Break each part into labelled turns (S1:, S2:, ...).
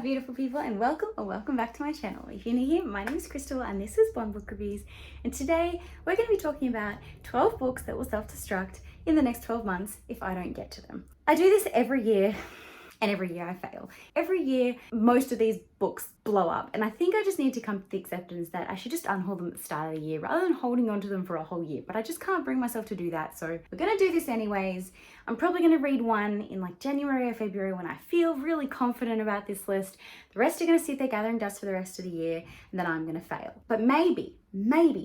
S1: up, beautiful people, and welcome back to my channel. If you're new here, my name is Crystal and this is Blonde Book Reviews, and today we're going to be talking about 12 books that will self-destruct in the next 12 months if I don't get to them. I do this every year, and every year I fail. Every year, most of these books blow up, and I think I just need to come to the acceptance that I should just unhold them at the start of the year rather than holding on to them for a whole year, but I just can't bring myself to do that, so we're gonna do this anyways. I'm probably gonna read one in like January or February when I feel really confident about this list. The rest are gonna sit there gathering dust for the rest of the year, and then I'm gonna fail. But maybe,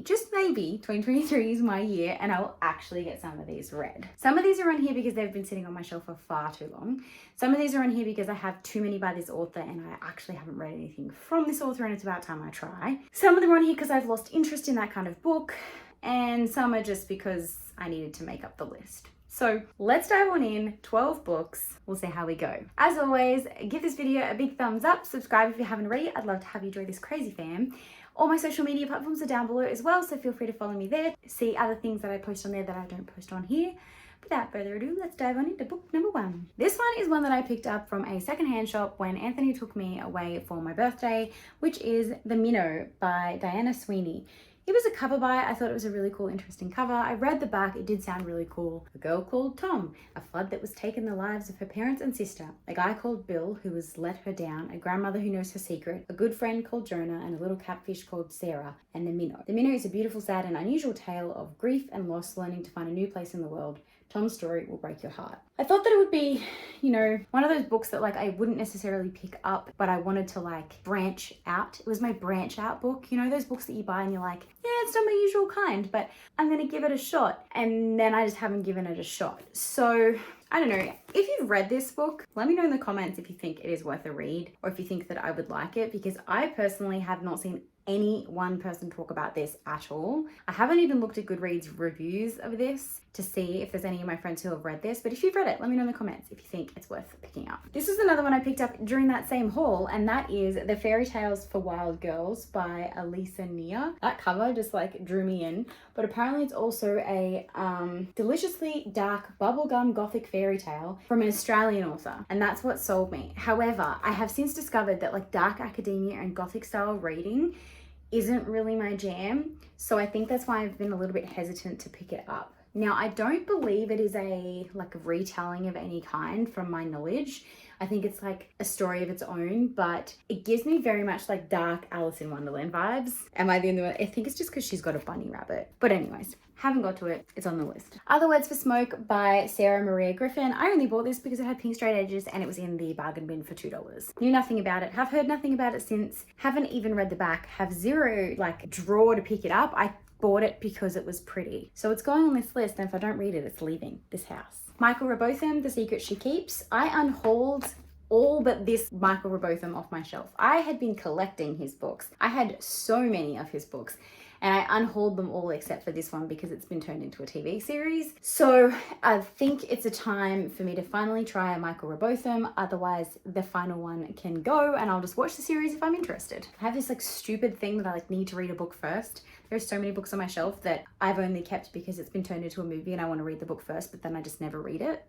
S1: just maybe, 2023 is my year and I will actually get some of these read. Some of these are on here because they've been sitting on my shelf for far too long. Some of these are on here because I have too many by this author and I actually haven't read anything from this author and it's about time I try. Some of them are on here because I've lost interest in that kind of book, and some are just because I needed to make up the list. So let's dive on in, 12 books, we'll see how we go. As always, give this video a big thumbs up, subscribe if you haven't already. I'd love to have you join this crazy fam. All my social media platforms are down below as well, so feel free to follow me there, see other things that I post on there that I don't post on here. Without further ado, let's dive on into book number 1. This one is one that I picked up from a secondhand shop when Anthony took me away for my birthday, which is The Minnow by Diana Sweeney. It was a cover buy. I thought it was a really cool, interesting cover. I read the back, it did sound really cool. A girl called Tom, a flood that was taking the lives of her parents and sister, a guy called Bill who has let her down, a grandmother who knows her secret, a good friend called Jonah, and a little catfish called Sarah, and The Minnow. The Minnow is a beautiful, sad, and unusual tale of grief and loss learning to find a new place in the world. Tom's story will break your heart. I thought that it would be, you know, one of those books that like I wouldn't necessarily pick up, but I wanted to like branch out. It was my branch out book. You know, those books that you buy and you're like, yeah, it's not my usual kind, but I'm gonna give it a shot. And then I just haven't given it a shot. So I don't know, if you've read this book, let me know in the comments if you think it is worth a read or if you think that I would like it, because I personally have not seen any one person talk about this at all. I haven't even looked at Goodreads reviews of this to see if there's any of my friends who have read this, but if you've read it, let me know in the comments if you think it's worth picking up. This is another one I picked up during that same haul, and that is The Fairy Tales for Wild Girls by Elisa Nia. That cover just like drew me in, but apparently it's also a deliciously dark bubblegum gothic fairy tale from an Australian author, and that's what sold me. However, I have since discovered that like dark academia and gothic style reading isn't really my jam, so I think that's why I've been a little bit hesitant to pick it up. Now, I don't believe it is a like retelling of any kind from my knowledge. I think it's like a story of its own, but it gives me very much like dark Alice in Wonderland vibes. Am I the only one? I think it's just because she's got a bunny rabbit. But anyways, haven't got to it. It's on the list. Other Words for Smoke by Sarah Maria Griffin. I only bought this because it had pink straight edges and it was in the bargain bin for $2. Knew nothing about it. Have heard nothing about it since. Haven't even read the back. Have zero like draw to pick it up. I bought it because it was pretty. So it's going on this list, and if I don't read it, it's leaving this house. Michael Robotham, The Secret She Keeps. I unhauled all but this Michael Robotham off my shelf. I had been collecting his books. I had so many of his books, and I unhauled them all except for this one because it's been turned into a TV series. So I think it's a time for me to finally try a Michael Robotham. Otherwise, the final one can go and I'll just watch the series if I'm interested. I have this like stupid thing that I like need to read a book first. There's so many books on my shelf that I've only kept because it's been turned into a movie and I want to read the book first, but then I just never read it.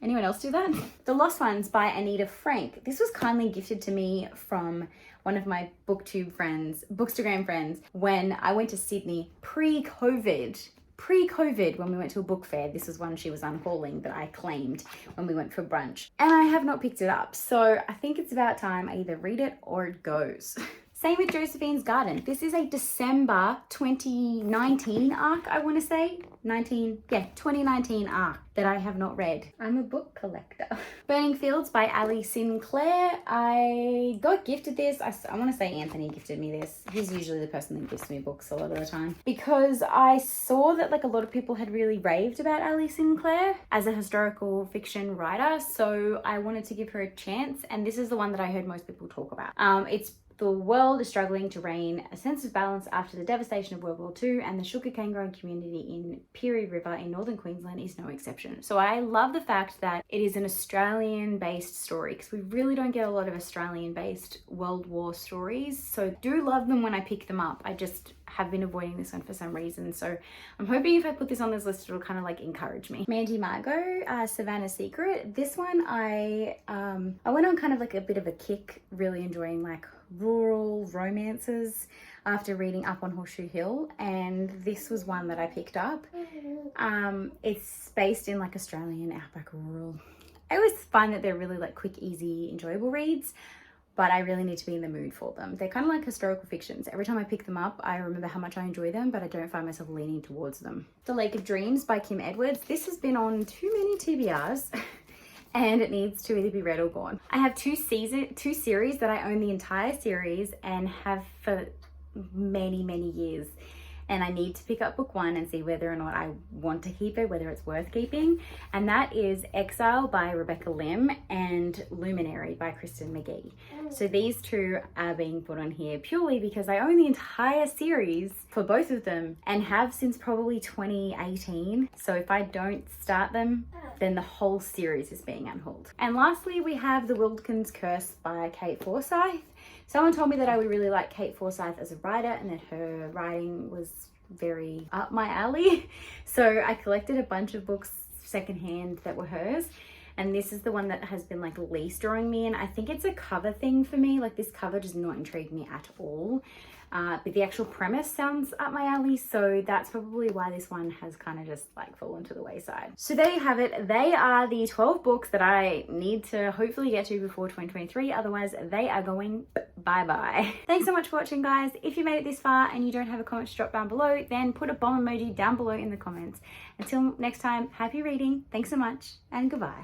S1: Anyone else do that? The Lost Ones by Anita Frank. This was kindly gifted to me from one of my booktube friends, bookstagram friends, when I went to Sydney pre-COVID, when we went to a book fair. This was one she was unhauling that I claimed when we went for brunch, and I have not picked it up. So I think it's about time I either read it or it goes. Same with Josephine's Garden. This is a December 2019 arc, I want to say. 2019 arc that I have not read. I'm a book collector. Burning Fields by Ali Sinclair. I got gifted this. I want to say Anthony gifted me this. He's usually the person that gifts me books a lot of the time. Because I saw that like a lot of people had really raved about Ali Sinclair as a historical fiction writer. So I wanted to give her a chance. And this is the one that I heard most people talk about. It's the world is struggling to regain a sense of balance after the devastation of World War II, and the sugarcane growing community in Peary River in northern Queensland is no exception. So I love the fact that it is an Australian-based story, because we really don't get a lot of Australian-based World War stories. So do love them when I pick them up. I just have been avoiding this one for some reason. So I'm hoping if I put this on this list, it'll kind of like encourage me. Mandy Margot, Savannah's Secret. This one I went on kind of like a bit of a kick, really enjoying like rural romances after reading Up on Horseshoe Hill, and this was one that I picked up. It's based in like Australian outback rural. I always find that they're really like quick, easy, enjoyable reads, but I really need to be in the mood for them. They're kind of like historical fictions. Every time I pick them up, I remember how much I enjoy them, but I don't find myself leaning towards them. The Lake of Dreams by Kim Edwards. This has been on too many TBRs and it needs to either be read or gone. I have two series that I own the entire series and have for many, many years. And I need to pick up book one and see whether or not I want to keep it, whether it's worth keeping. And that is Exile by Rebecca Lim and Luminary by Kristen McGee. So these two are being put on here purely because I own the entire series for both of them and have since probably 2018. So if I don't start them, then the whole series is being unhauled. And lastly, we have The Wildkins Curse by Kate Forsyth. Someone told me that I would really like Kate Forsyth as a writer and that her writing was very up my alley. So I collected a bunch of books secondhand that were hers. And this is the one that has been like least drawing me in. I think it's a cover thing for me. Like this cover does not intrigue me at all. But the actual premise sounds up my alley, so that's probably why this one has kind of just like fallen to the wayside. So there you have it. They are the 12 books that I need to hopefully get to before 2023. Otherwise, they are going bye-bye. Thanks so much for watching, guys. If you made it this far and you don't have a comment to drop down below, then put a bomb emoji down below in the comments. Until next time, happy reading. Thanks so much and goodbye.